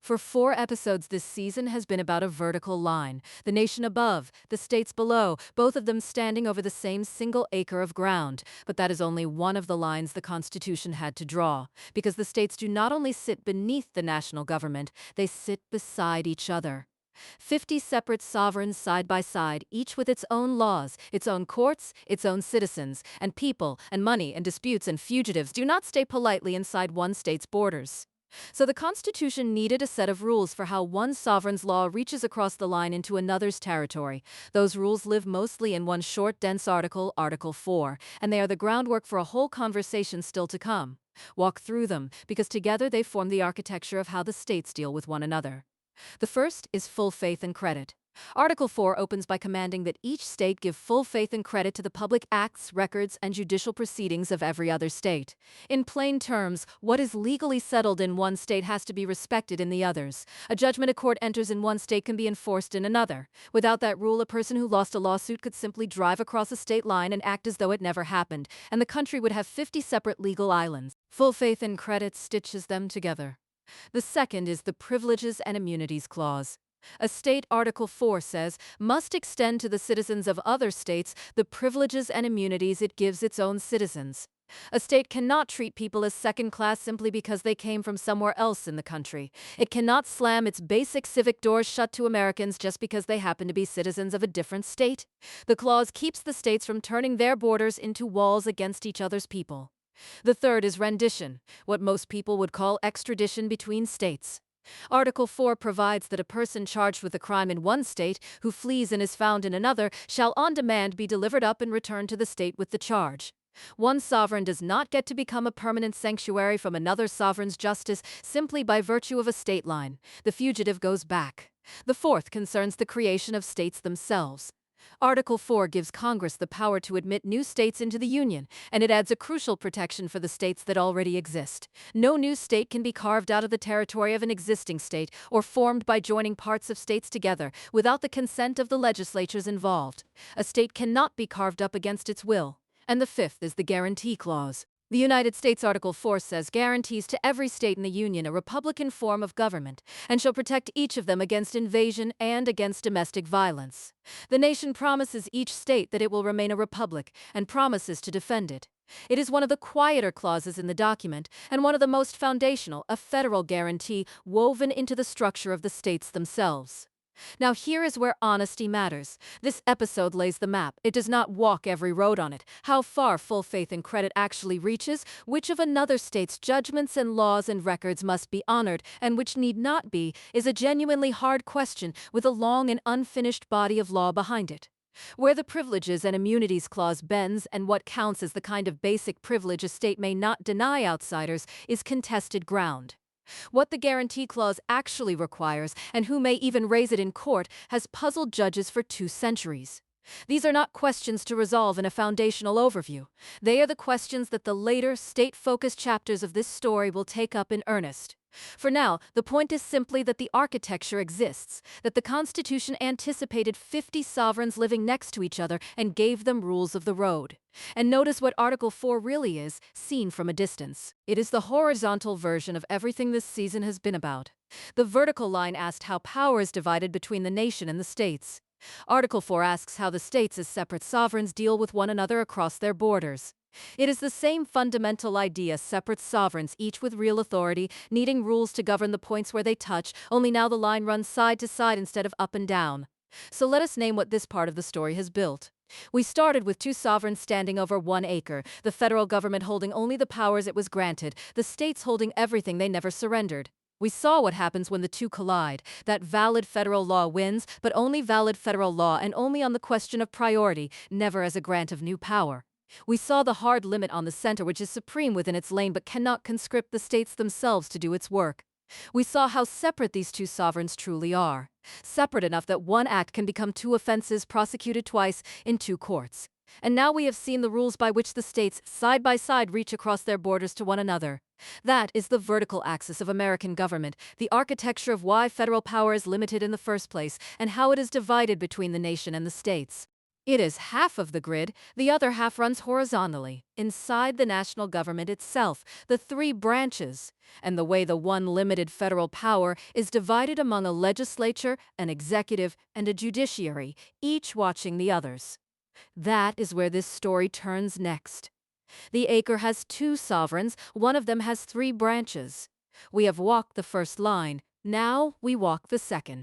For 4 episodes, this season has been about a vertical line. The nation above, the states below, both of them standing over the same single acre of ground. But that is only one of the lines the Constitution had to draw, because the states do not only sit beneath the national government, they sit beside each other. 50 separate sovereigns side by side, each with its own laws, its own courts, its own citizens, and people, and money, and disputes, and fugitives do not stay politely inside one state's borders. So the Constitution needed a set of rules for how one sovereign's law reaches across the line into another's territory. Those rules live mostly in one short, dense article, Article 4, and they are the groundwork for a whole conversation still to come. Walk through them, because together they form the architecture of how the states deal with one another. The first is full faith and credit. Article 4 opens by commanding that each state give full faith and credit to the public acts, records, and judicial proceedings of every other state. In plain terms, what is legally settled in one state has to be respected in the others. A judgment a court enters in one state can be enforced in another. Without that rule, a person who lost a lawsuit could simply drive across a state line and act as though it never happened, and the country would have 50 separate legal islands. Full faith and credit stitches them together. The second is the Privileges and Immunities Clause. A state, Article 4 says, must extend to the citizens of other states the privileges and immunities it gives its own citizens. A state cannot treat people as second class simply because they came from somewhere else in the country. It cannot slam its basic civic doors shut to Americans just because they happen to be citizens of a different state. The clause keeps the states from turning their borders into walls against each other's people. The third is rendition, what most people would call extradition between states. Article 4 provides that a person charged with a crime in one state who flees and is found in another shall on demand be delivered up and returned to the state with the charge. One sovereign does not get to become a permanent sanctuary from another sovereign's justice simply by virtue of a state line. The fugitive goes back. The fourth concerns the creation of states themselves. Article 4 gives Congress the power to admit new states into the Union, and it adds a crucial protection for the states that already exist. No new state can be carved out of the territory of an existing state or formed by joining parts of states together without the consent of the legislatures involved. A state cannot be carved up against its will. And the fifth is the Guarantee Clause. The United States Article 4 says guarantees to every state in the Union a republican form of government, and shall protect each of them against invasion and against domestic violence. The nation promises each state that it will remain a republic, and promises to defend it. It is one of the quieter clauses in the document, and one of the most foundational, a federal guarantee woven into the structure of the states themselves. Now here is where honesty matters. This episode lays the map. It does not walk every road on it. How far full faith and credit actually reaches, which of another state's judgments and laws and records must be honored, and which need not be, is a genuinely hard question with a long and unfinished body of law behind it. Where the Privileges and Immunities Clause bends and what counts as the kind of basic privilege a state may not deny outsiders is contested ground. What the Guarantee Clause actually requires, and who may even raise it in court, has puzzled judges for 2 centuries. These are not questions to resolve in a foundational overview. They are the questions that the later, state-focused chapters of this story will take up in earnest. For now, the point is simply that the architecture exists, that the Constitution anticipated 50 sovereigns living next to each other and gave them rules of the road. And notice what Article 4 really is, seen from a distance. It is the horizontal version of everything this season has been about. The vertical line asked how power is divided between the nation and the states. Article 4 asks how the states as separate sovereigns deal with one another across their borders. It is the same fundamental idea, separate sovereigns, each with real authority, needing rules to govern the points where they touch, only now the line runs side to side instead of up and down. So let us name what this part of the story has built. We started with 2 sovereigns standing over 1 acre, the federal government holding only the powers it was granted, the states holding everything they never surrendered. We saw what happens when the 2 collide, that valid federal law wins, but only valid federal law and only on the question of priority, never as a grant of new power. We saw the hard limit on the center, which is supreme within its lane but cannot conscript the states themselves to do its work. We saw how separate these 2 sovereigns truly are. Separate enough that one act can become 2 offenses prosecuted twice in 2 courts. And now we have seen the rules by which the states, side by side, reach across their borders to one another. That is the vertical axis of American government, the architecture of why federal power is limited in the first place, and how it is divided between the nation and the states. It is half of the grid, the other half runs horizontally, inside the national government itself, the three branches, and the way the one limited federal power is divided among a legislature, an executive, and a judiciary, each watching the others. That is where this story turns next. The acre has two sovereigns, one of them has three branches. We have walked the first line, now we walk the second.